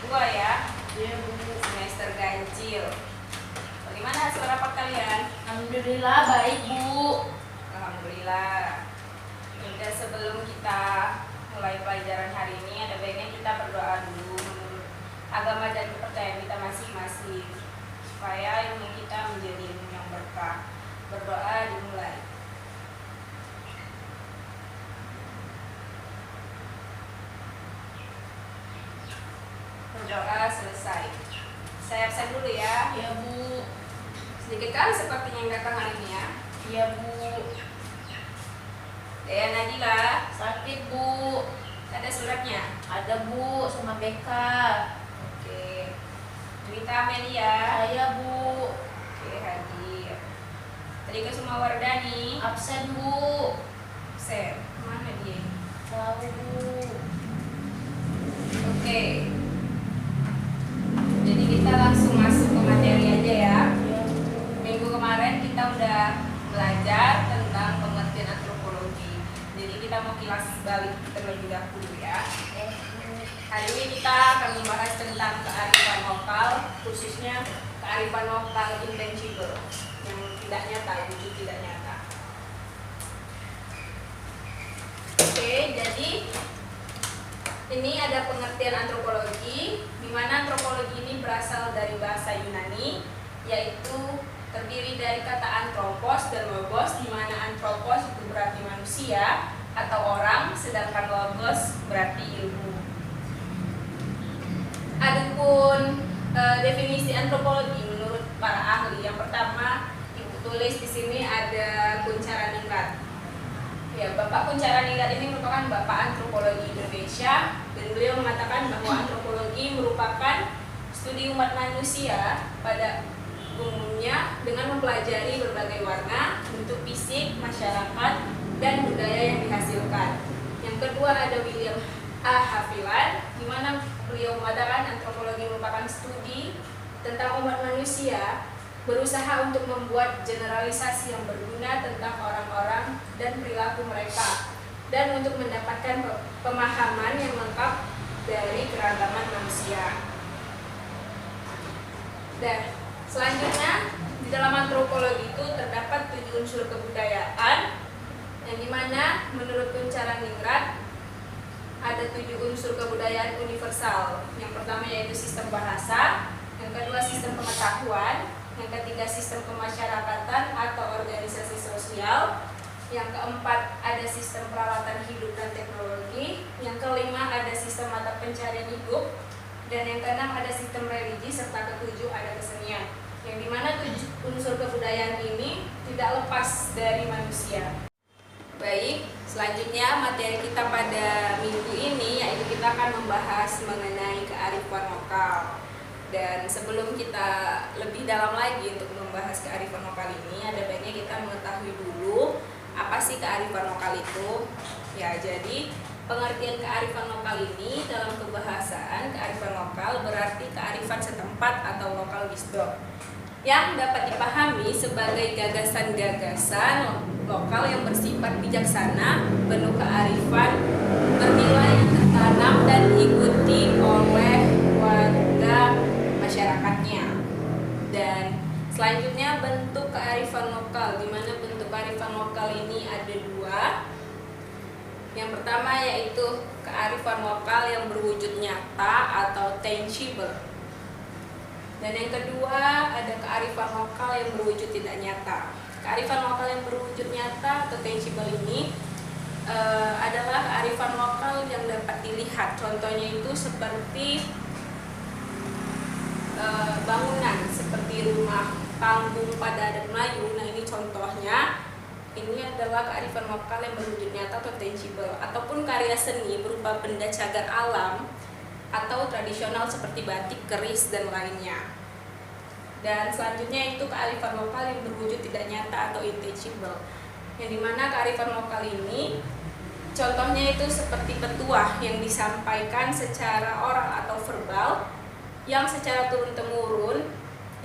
2 ya. Iya Bu. Semester ganjil. Bagaimana hasil rapat kalian? Alhamdulillah baik Bu. Alhamdulillah. Udah, sebelum kita mulai pelajaran hari ini, ada baiknya kita berdoa dulu menurut agama dan kepercayaan kita masing-masing, supaya ilmu kita menjadi ilmu yang berkah. Berdoa dimulai. Berdoa selesai. Saya absen dulu ya. Iya Bu. Sedikit kali sepertinya yang datang hari ini ya. Iya Bu. Dea Nadila, Sakit Bu. ada suratnya? Ada Bu sama BK. Oke. Juwita Amelia. Saya Bu. Oke, hadir. Trika Sumawardani. Absen Bu. Absen. Mana dia? Tahu Bu. Oke. Jadi kita langsung masuk ke materi aja ya. Iya Bu. Minggu kemarin kita udah belajar tentang pengertian antropologi. Jadi kita mau kilas balik terlebih dahulu ya. Hari ini kita akan membahas tentang kearifan lokal, khususnya kearifan lokal intangible, yang tidak nyata, wujud tidak nyata. Oke, jadi ini ada pengertian antropologi, di mana antropologi ini berasal dari bahasa Yunani, yaitu terdiri dari kata antropos dan logos, di mana antropos itu berarti manusia atau orang, sedangkan logos berarti ilmu. Adapun definisi antropologi menurut para ahli, yang pertama Ibu tulis di sini ada Kuncharaningrat. Ya, Bapak Kuncharaningrat ini merupakan Bapak Antropologi Indonesia, dan beliau mengatakan bahwa antropologi merupakan studi umat manusia pada umumnya dengan mempelajari berbagai warna, bentuk fisik, masyarakat, dan budaya yang dihasilkan. Yang kedua ada William A. Haviland, di mana beliau mengatakan antropologi merupakan studi tentang umat manusia, berusaha untuk membuat generalisasi yang berguna tentang orang-orang dan perilaku mereka, dan untuk mendapatkan pemahaman yang lengkap dari keragaman manusia. Dan selanjutnya, di dalam antropologi itu terdapat 7 unsur kebudayaan, yang dimana menurut Kuncharaningrat ada 7 unsur kebudayaan universal. Yang pertama yaitu sistem bahasa, yang kedua sistem pengetahuan, yang ketiga sistem kemasyarakatan atau organisasi sosial, yang keempat ada sistem peralatan hidup dan teknologi, yang kelima ada sistem mata pencarian hidup, dan yang keenam ada sistem religi, serta ketujuh ada kesenian. Yang dimana 7 unsur kebudayaan ini tidak lepas dari manusia. Baik, selanjutnya materi kita pada minggu ini yaitu kita akan membahas mengenai kearifan lokal. Dan sebelum kita lebih dalam lagi untuk membahas kearifan lokal ini, ada baiknya kita mengetahui dulu apa sih kearifan lokal itu. Ya, jadi pengertian kearifan lokal ini dalam kebahasaan, kearifan lokal berarti kearifan setempat atau local wisdom yang dapat dipahami sebagai gagasan-gagasan lokal yang bersifat bijaksana, penuh kearifan, bernilai yang tertanam dan diikuti oleh warga masyarakatnya. Dan selanjutnya bentuk kearifan lokal, di mana bentuk kearifan lokal ini ada 2. Yang pertama yaitu kearifan lokal yang berwujud nyata atau tangible. Dan yang kedua ada kearifan lokal yang berwujud tidak nyata. Kearifan lokal yang berwujud nyata atau tangible ini adalah kearifan lokal yang dapat dilihat. Contohnya itu seperti bangunan, seperti rumah panggung pada adat Melayu. Nah, ini contohnya. Ini adalah kearifan lokal yang berwujud nyata atau tangible. Ataupun karya seni berupa benda cagar alam atau tradisional seperti batik, keris, dan lainnya. Dan selanjutnya itu kearifan lokal yang berwujud tidak nyata atau intangible, yang dimana kearifan lokal ini contohnya itu seperti petuah yang disampaikan secara oral atau verbal, yang secara turun-temurun,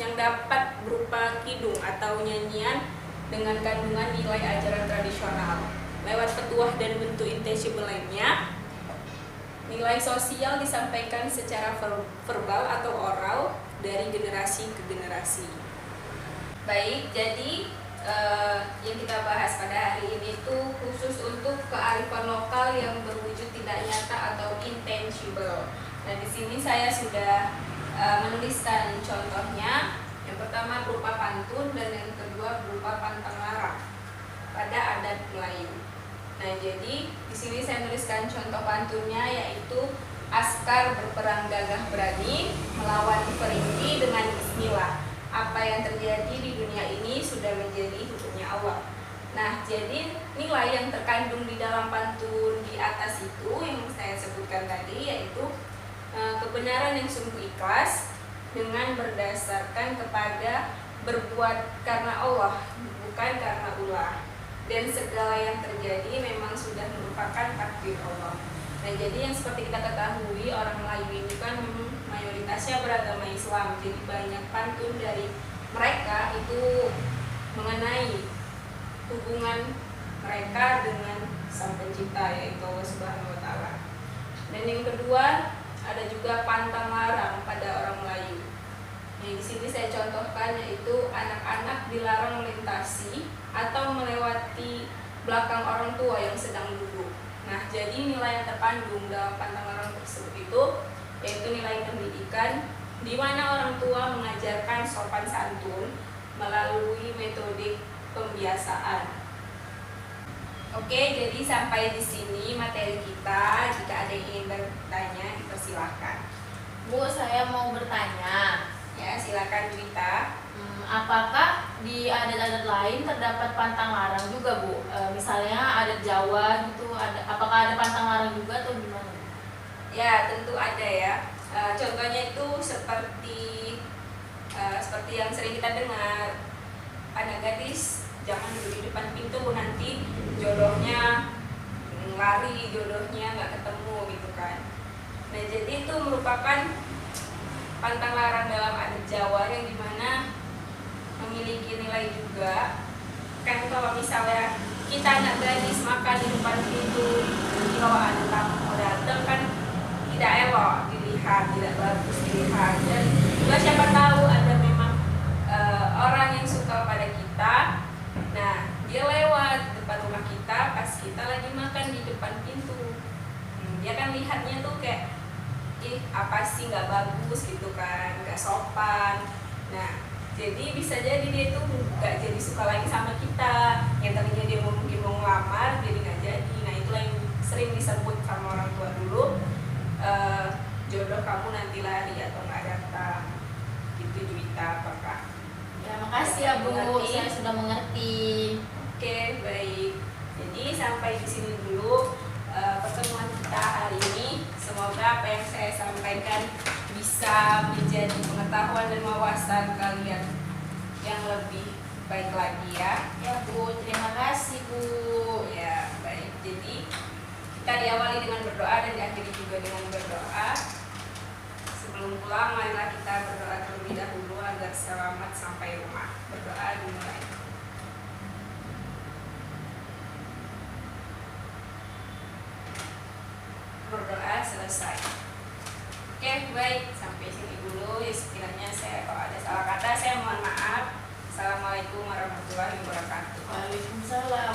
yang dapat berupa kidung atau nyanyian dengan kandungan nilai ajaran tradisional. Lewat petuah dan bentuk intangible lainnya, nilai sosial disampaikan secara verbal atau oral dari generasi ke generasi. Baik, jadi yang kita bahas pada hari ini itu khusus untuk kearifan lokal yang berwujud tidak nyata atau intangible. Nah, di sini saya sudah menuliskan contohnya. Yang pertama berupa pantun dan yang kedua berupa pantang larang pada adat Melayu. Nah, jadi di sini saya menuliskan contoh pantunnya, yaitu askar berperang gagah berani melawan Peringi dengan bismillah. Apa yang terjadi di dunia ini sudah menjadi hukumnya Allah. Nah, jadi nilai yang terkandung di dalam pantun di atas itu yang saya sebutkan tadi, yaitu kebenaran yang sungguh ikhlas dengan berdasarkan kepada berbuat karena Allah, bukan karena ulah. Dan segala yang terjadi memang sudah merupakan takdir Allah. Nah, jadi yang seperti kita ketahui, orang Melayu ini kan mayoritasnya beragama Islam. Jadi banyak pantun dari mereka itu mengenai hubungan mereka dengan Sang Pencipta, yaitu Allah Subhanahu wa taala. Dan yang kedua, ada juga pantang larang pada orang Melayu. Yang di sini saya contohkan, yaitu anak-anak dilarang melintasi atau melewati belakang orang tua yang sedang duduk. Nah, jadi nilai yang terkandung dalam pantang larang tersebut itu yaitu nilai pendidikan, di mana orang tua mengajarkan sopan santun melalui metode pembiasaan. Oke, jadi sampai di sini materi kita. Jika ada yang ingin bertanya, dipersilahkan. Bu, saya mau bertanya. Ya, silakan Juwita. Apakah di adat-adat lain terdapat pantang larang juga, Bu? Misalnya adat Jawa gitu, apakah ada pantang larang juga atau gimana? Ya, tentu ada ya. Contohnya itu seperti yang sering kita dengar, anak gadis jangan duduk di depan pintu, nanti jodohnya lari, jodohnya nggak ketemu gitu kan. Nah, jadi itu merupakan pantang larang dalam adat Jawa yang dimana memiliki nilai juga. Kan kalau misalnya kita anak gadis makan di depan pintu, kalau ada tamu datang kan tidak elok dilihat, tidak bagus dilihat. Dan juga siapa tahu ada memang orang yang suka pada kita. Nah, dia lewat depan rumah kita pas kita lagi makan di depan pintu. Dia kan lihatnya tuh kayak, ih apa sih, nggak bagus gitu kan, nggak sopan. Nah, jadi bisa jadi dia tuh nggak jadi suka lagi sama kita. Yang tadinya dia mungkin mau ngelamar, jadi nggak jadi. Nah, itulah yang sering disebut sama orang tua dulu, jodoh kamu nanti lari atau nggak datang. Gitu Juwita, apakah? Ya, makasih ya Bu, saya sudah mengerti. Oke, baik. Jadi sampai di sini dulu pertemuan kita hari ini. Semoga apa yang saya sampaikan bisa menjadi pengetahuan dan wawasan kalian yang lebih baik lagi ya. Ya Bu, terima kasih Bu. Ya, baik. Jadi kita diawali dengan berdoa dan diakhiri juga dengan berdoa. Sebelum pulang, marilah kita berdoa terlebih dahulu agar selamat sampai rumah. Berdoa dimulai. Berdoa selesai. Oke, baik, sampai sini dulu. Ya, sekiranya saya kalau ada salah kata saya mohon maaf. Assalamualaikum warahmatullahi wabarakatuh. Waalaikumsalam.